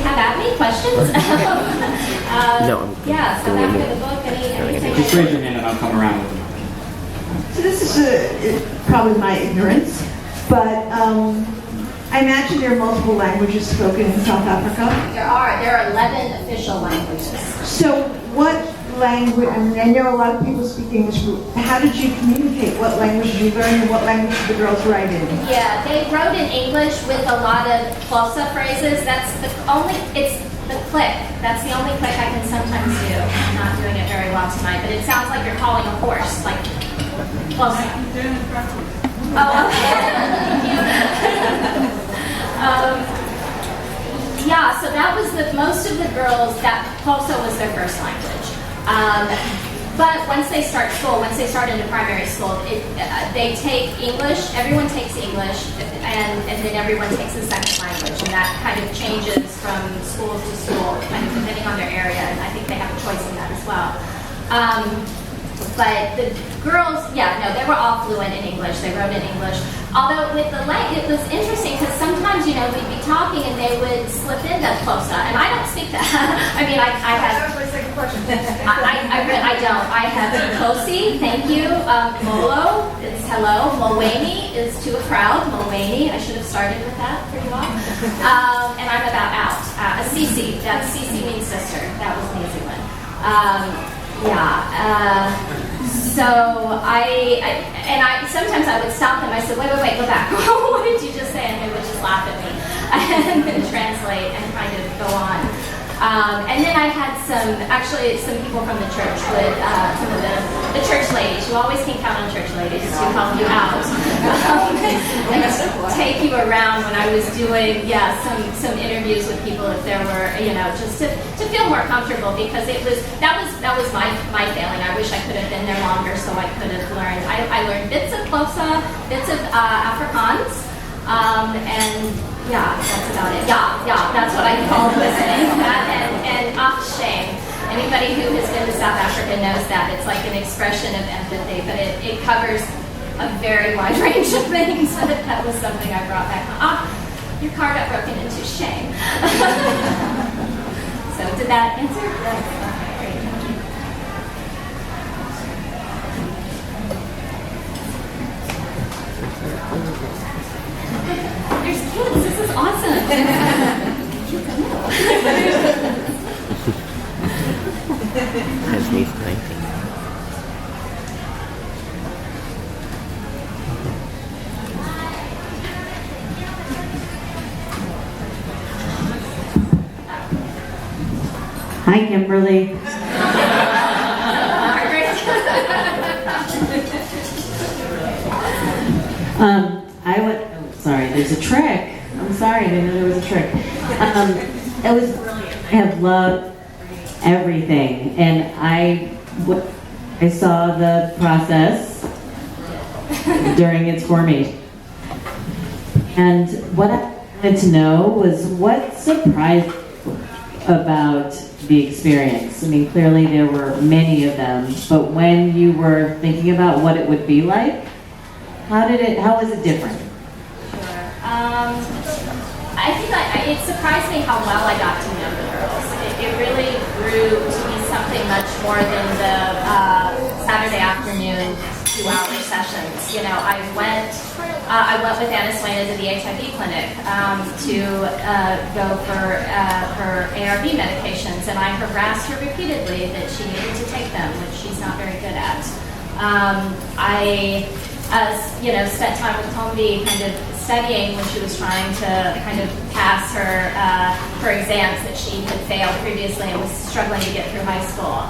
have at me questions. No, I'm yeah, so after the book, anything. Just raise your hand and I'll come around with them. So this is probably my ignorance, but I imagine there are multiple languages spoken in South Africa. There are 11 official languages. So what language, I mean, I know a lot of people speak English, but how did you communicate? What language did you learn and what language did the girls write in? Yeah, they wrote in English with a lot of Prose phrases. It's the click. That's the only click I can sometimes do. I'm not doing it very well tonight, but it sounds like you're calling a horse, like Prose. Oh, okay. Yeah, so that was most of the girls, that Prose was their first language. But once they start school, once they start into primary school, they take English, everyone takes English, and then everyone takes a second language, and that kind of changes from school to school, kind of depending on their area, and I think they have a choice in that as well. But the girls, they were all fluent in English. They wrote in English. Although with the language, it was interesting because sometimes, we'd be talking and they would slip into Prose, and I don't speak that. I mean, I have. That was the second question. I don't. I have Kosi, thank you. Molo is hello. Mulwaney is to a crowd. Mulwaney. I should have started with that for you all. And I'm about out. Sisi. Sisi means sister. That was an easy one. So I sometimes I would stop them. I said, wait, go back. What did you just say? And they would just laugh at me and then translate and kind of go on. And then I had some people from the church would, some of the church ladies. You always can count on church ladies to help you out. And take you around when I was doing, some interviews with people if there were, just to feel more comfortable because that was my failing. I wish I could have been there longer so I could have learned. I learned bits of Prose, bits of Afrikaans, and that's about it. That's what I call listening. And shame. Anybody who has been to South Africa knows that. It's like an expression of empathy, but it covers a very wide range of things. But that was something I brought back. Your car got broken into. Shame. So did that answer? Yes. Okay, great. Thank you. There's kids. This is awesome. You can know. Has me thinking. Hi, Kimberly. Sorry, there's a trick. I'm sorry, I didn't know there was a trick. I have loved everything, and I saw the process during its formation. And what I wanted to know was what surprised you about the experience. I mean, clearly there were many of them, but when you were thinking about what it would be like, how was it different? I think it surprised me how well I got to know the girls. It really grew to be something much more than the Saturday afternoon 2-hour sessions. I went with Anna Swain to the HIV clinic to go for her ARV medications, and I harassed her repeatedly that she needed to take them, which she's not very good at. I spent time with Tombi kind of studying when she was trying to kind of pass her exams that she had failed previously and was struggling to get through high school.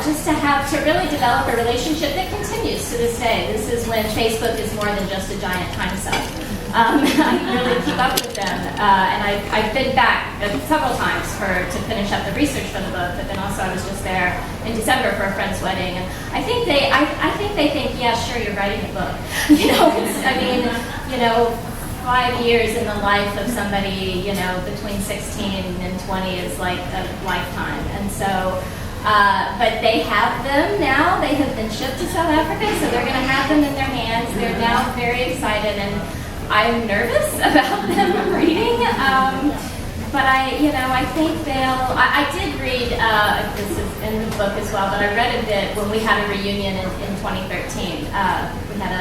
Just to really develop a relationship that continues to this day. This is when Facebook is more than just a giant time suck. I really keep up with them, and I've been back several times to finish up the research for the book. But then also I was just there in December for a friend's wedding, and I think they think, yeah, sure, you're writing a book. 5 years in the life of somebody, between 16 and 20 is like a lifetime, and so. But they have them now. They have been shipped to South Africa, so they're going to have them in their hands. They're now very excited, and I'm nervous about them reading. but I think I did read, this is in the book as well, but I read a bit when we had a reunion in 2013. We had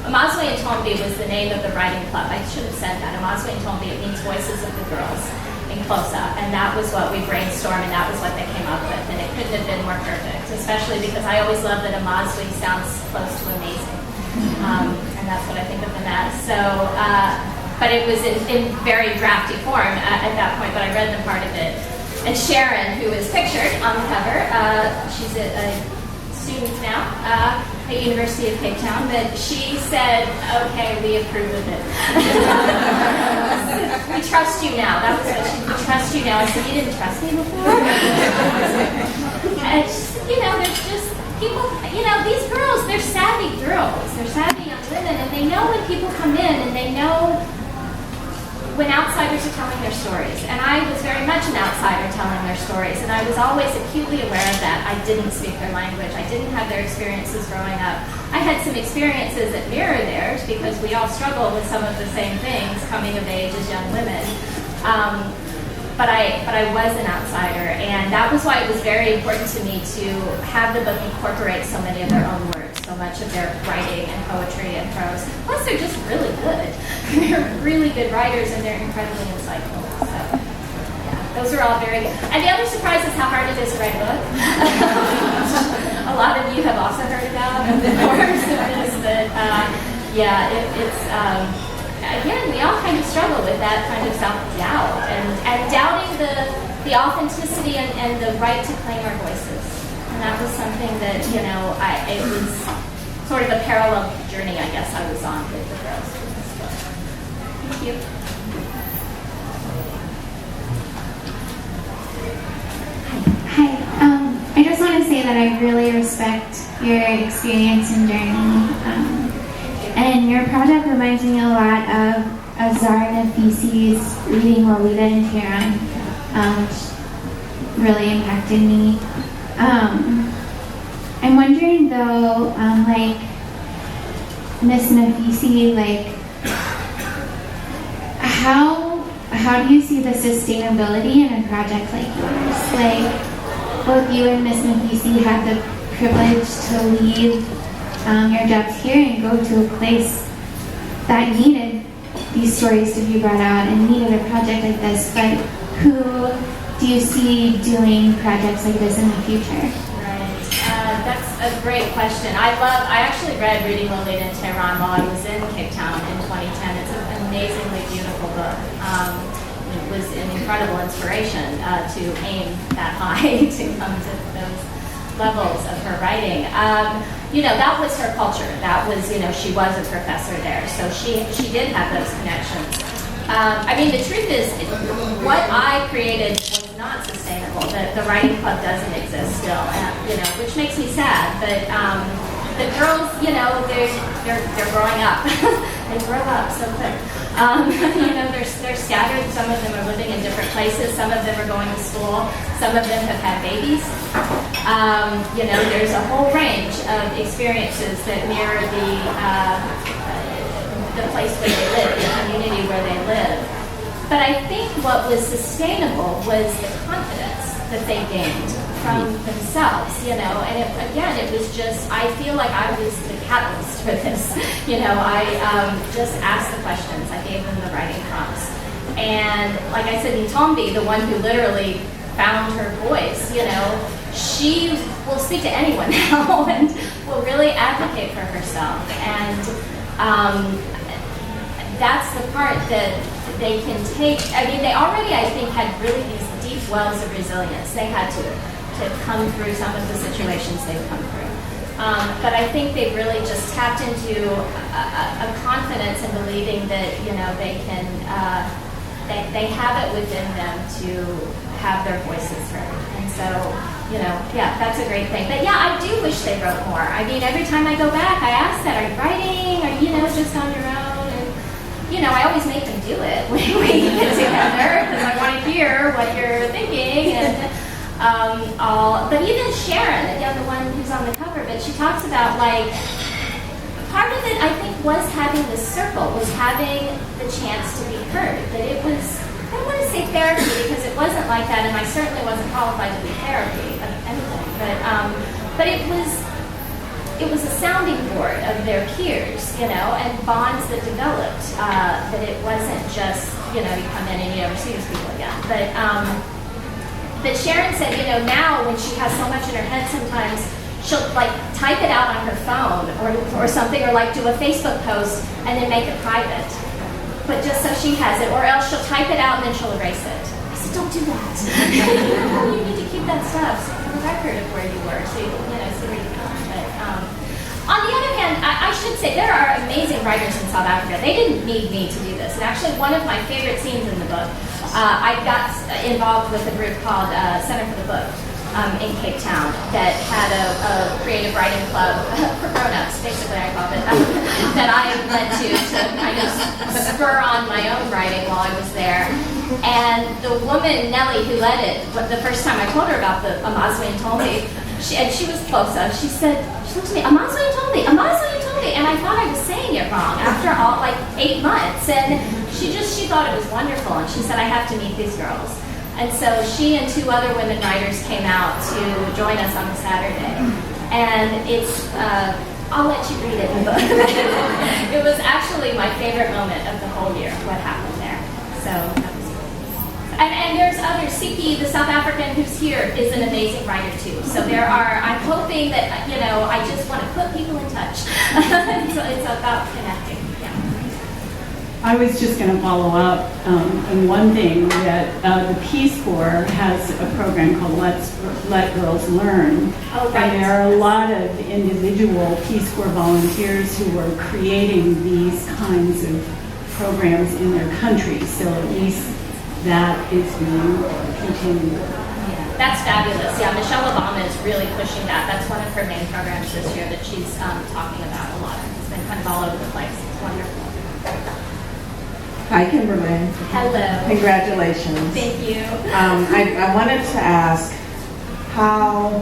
Amazwe and Tombi was the name of the writing club. I should have said that. Amazwe and Tombi, it means Voices of the Girls in close-up. And that was what we brainstormed, and that was what they came up with. And it couldn't have been more perfect, especially because I always love that Amazwe sounds close to amazing. And that's what I think of them as. So, but it was in very drafty form at that point, but I read them part of it. And Sharon, who is pictured on the cover, she's a student now at University of Cape Town, but she said, okay, we approve of it. We trust you now. That was what we trust you now. I said, you didn't trust me before? And it's, there's just people, these girls, they're savvy girls. They're savvy young women, and they know when people come in, and they know when outsiders are telling their stories. And I was very much an outsider telling their stories, and I was always acutely aware of that. I didn't speak their language. I didn't have their experiences growing up. I had some experiences that mirror theirs because we all struggle with some of the same things coming of age as young women. But I was an outsider, and that was why it was very important to me to have the book incorporate so many of their own words, so much of their writing and poetry and prose. Plus, they're just really good. They're really good writers, and they're incredibly insightful. So, yeah, those are all very good. And the other surprise is how hard it is to write a book. A lot of you have also heard about, of course, is that, it's again, we all kind of struggle with that kind of self-doubt and doubting the authenticity and the right to claim our voices. And that was something that, it was sort of a parallel journey, I guess, I was on with the girls. Thank you. Hi. I just want to say that I really respect your experience and journey. And your project reminds me a lot of Azar Nafisi's reading Lolita in Tehran, which really impacted me. I'm wondering though, Miss Nafisi, how do you see the sustainability in a project like yours? Both you and Miss Nafisi had the privilege to leave your jobs here and go to a place that needed these stories to be brought out and needed a project like this. But who do you see doing projects like this in the future? Right. That's a great question. I actually read Reading Lolita in Tehran while I was in Cape Town in 2010. It's an amazingly beautiful book. It was an incredible inspiration to aim that high, to come to those levels of her writing. That was her culture. That was, she was a professor there, so she did have those connections. The truth is, what I created was not sustainable. The writing club doesn't exist still, which makes me sad. But the girls, they're growing up. They grow up so quick. They're scattered. Some of them are living in different places. Some of them are going to school. Some of them have had babies. There's a whole range of experiences that mirror the place where they live, the community where they live. But I think what was sustainable was the confidence that they gained from themselves, and it was just, I feel like I was the catalyst for this. I just asked the questions. I gave them the writing prompts. And like I said, Ntombi, the one who literally found her voice, she will speak to anyone now and will really advocate for herself. And that's the part that they can take. They already, I think, had really these deep wells of resilience. They had to come through some of the situations they've come through. But I think they've really just tapped into a confidence in believing that, they can, they have it within them to have their voices heard. And so, that's a great thing. But I do wish they wrote more. Every time I go back, I ask that, are you writing? Are you, just on your own? And, I always make them do it when we get together because I want to hear what you're thinking. And but even Sharon, the one who's on the cover, but she talks about part of it, I think, was having this circle, was having the chance to be heard. That it was I don't want to say therapy because it wasn't like that, and I certainly wasn't qualified to be therapy of anything. But it was a sounding board of their peers, and bonds that developed. That it wasn't just you come in and you never see these people again. But Sharon said, now when she has so much in her head, sometimes she'll like type it out on her phone or something, or like do a Facebook post and then make it private. But just so she has it, or else she'll type it out and then she'll erase it. I said, don't do that. You need to keep that stuff for the record of where you were, so you see where you come. But on the other hand, I should say there are amazing writers in South Africa. They didn't need me to do this. And actually, one of my favorite scenes in the book, I got involved with a group called Center for the Book in Cape Town that had a creative writing club for grown-ups, basically I called it, that I went to kind of spur on my own writing while I was there. And the woman, Nellie, who led it, the first time I told her about the Amazwi and Tolme, she was close up, she looked at me, Amazwi and Tolme, and I thought I was saying it wrong after all, 8 months. And she thought it was wonderful, and she said, I have to meet these girls. And so she and 2 other women writers came out to join us on a Saturday. And it's, I'll let you read it in the book. It was actually my favorite moment of the whole year, what happened there. So that was cool. And there's others. Siki, the South African who's here, is an amazing writer too. So I'm hoping that, I just want to put people in touch. So it's about connecting. I was just going to follow up on one thing that the Peace Corps has a program called Let Girls Learn. Oh, right. And there are a lot of individual Peace Corps volunteers who are creating these kinds of programs in their countries. So at least that is being continued. Yeah, that's fabulous. Yeah, Michelle Obama is really pushing that. That's one of her main programs this year that she's talking about a lot. It's been kind of all over the place. It's wonderful. Hi, Kimberly. Hello. Congratulations. Thank you. I wanted to ask how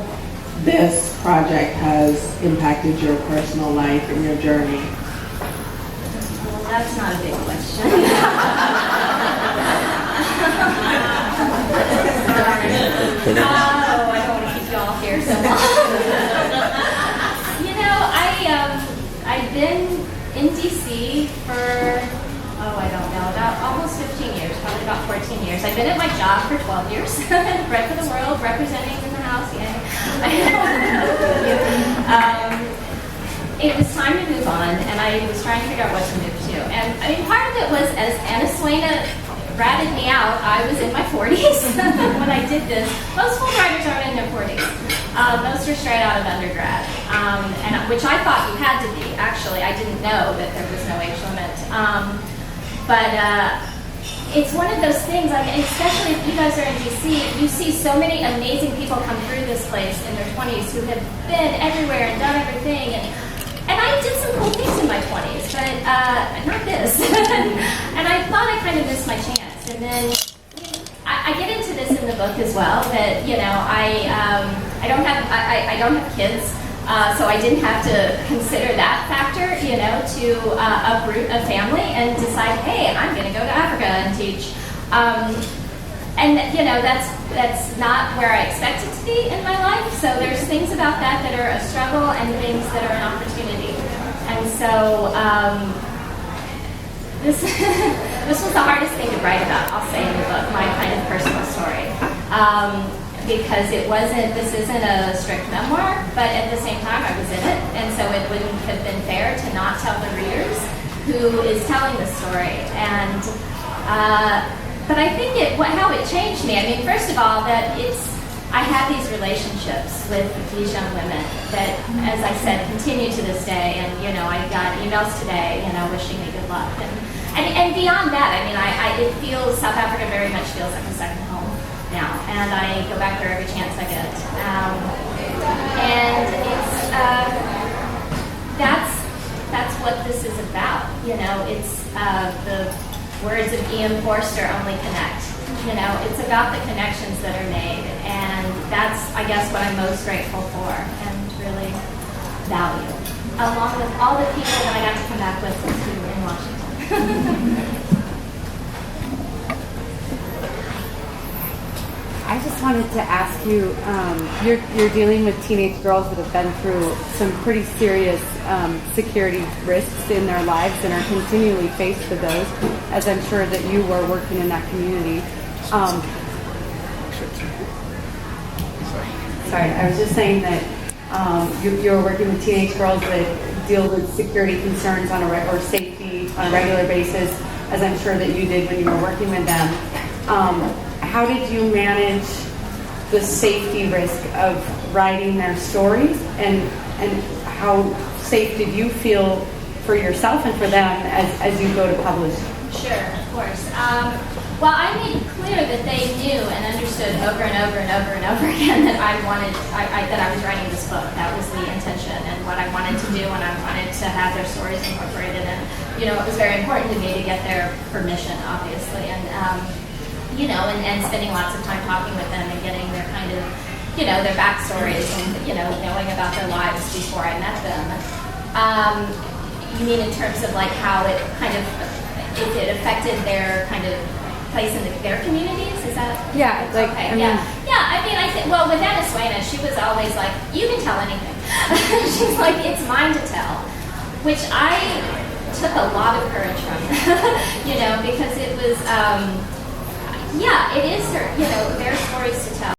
this project has impacted your personal life and your journey. Well, that's not a big question. I don't want to keep you all here so long. I've been in DC for I don't know, about almost 15 years, probably about 14 years. I've been at my job for 12 years. Bread for the world, representing in the house, yay. It was time to move on, and I was trying to figure out what to move to. And part of it was, as Anna Swaina ratted me out, I was in my 40s when I did this. Most full writers aren't in their 40s. Most were straight out of undergrad, which I thought you had to be. Actually, I didn't know that there was no age limit. But it's one of those things, especially if you guys are in DC, you see so many amazing people come through this place in their 20s who have been everywhere and done everything. And I did some cool things in my 20s, but not this. And I thought I kind of missed my chance. And then I get into this in the book as well, that, I don't have kids. So I didn't have to consider that factor, to uproot a family and decide, hey, I'm going to go to Africa and teach. That's not where I expected to be in my life. So there's things about that are a struggle and things that are an opportunity. And so this was the hardest thing to write about, I'll say in the book, my kind of personal story. Because this isn't a strict memoir, but at the same time I was in it, and so it wouldn't have been fair to not tell the readers who is telling the story. And but I think how it changed me. First of all, that I had these relationships with these young women that, as I said, continue to this day. And I got emails today, wishing me good luck. And beyond that, South Africa very much feels like a second home now, and I go back there every chance I get. And it's that's what this is about. It's the words of E.M. Forster, only connect. It's about the connections that are made, and that's, I guess, what I'm most grateful for and really value, along with all the people that I got to come back with in Washington. just wanted to ask you, you're dealing with teenage girls that have been through some pretty serious security risks in their lives and are continually faced with those, as I'm sure that you were working in that community. Sorry, I was just saying that you're working with teenage girls that deal with security concerns on or safety on a regular basis, as I'm sure that you did when you were working with them. How did you manage the safety risk of writing their stories, and how safe did you feel for yourself and for them as you go to publish? Sure, of course. Well, I made clear that they knew and understood over and over and over and over again that I was writing this book. That was the intention and what I wanted to do, and I wanted to have their stories incorporated. And it was very important to me to get their permission, obviously, and and spending lots of time talking with them and getting their kind of their backstories and knowing about their lives before I met them. You mean in terms of like how it kind of if it affected their kind of place in their communities? Is that? Yeah, like, okay. I mean, I think, well, with Venezuela, she was always like, you can tell anything. She's like, it's mine to tell, which I took a lot of courage from, because it was, it is her, their stories to tell.